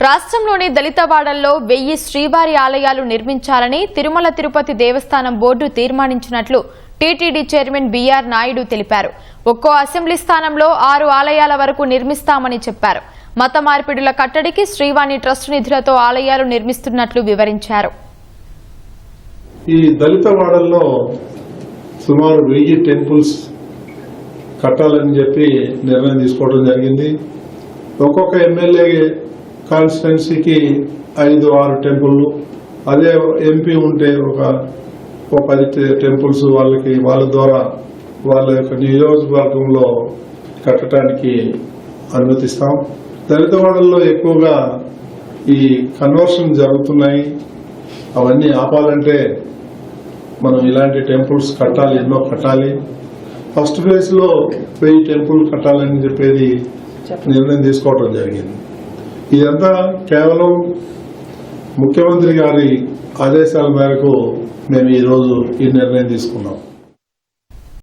రాష్ట్రంలోని దళితవాడల్లో 1000 శ్రీవారి ఆలయాలు నిర్మించాలని తిరుమల తిరుపతి దేవస్థానం బోర్డు తీర్మానించినట్లు టీటీడీ చైర్మన్ బీఆర్ నాయుడు తెలిపారు. ఒక్కో అసెంబ్లీ స్థానంలో 6 ఆలయాల వరకు నిర్మిస్తామని చెప్పారు. మత మార్పిడుల కట్టడికి శ్రీవాణి ట్రస్ట్ నిధులతో ఆలయాలు నిర్మిస్తున్నట్లు వివరించారు. ఈ దళితవాడల్లో సుమారు 1000 టెంపుల్స్ కట్టాలని చెప్పి నిర్ణయం తీసుకోవడం జరిగింది. ఒక్కొక్క ఎమ్మెల్యే కాన్స్టిట్యున్సీకి 5-6 టెంపుల్, అదే ఎంపీ ఉంటే ఒక 10 టెంపుల్స్ వాళ్ళ ద్వారా వాళ్ళ యొక్క నియోజకవర్గంలో కట్టడానికి అనుమతిస్తాం. దళితవాడల్లో ఎక్కువగా ఈ కన్వర్షన్ జరుగుతున్నాయి. అవన్నీ ఆపాలంటే మనం ఇలాంటి టెంపుల్స్ కట్టాలి, ఎన్నో కట్టాలి. ఫస్ట్ ఫేజ్ లో 1000 టెంపుల్ కట్టాలని చెప్పేది నిర్ణయం తీసుకోవడం జరిగింది. ఇదంతా కేవలం ముఖ్యమంత్రి గారి ఆదేశాల మేరకు మేము ఈరోజు ఈ నిర్ణయం తీసుకున్నాం.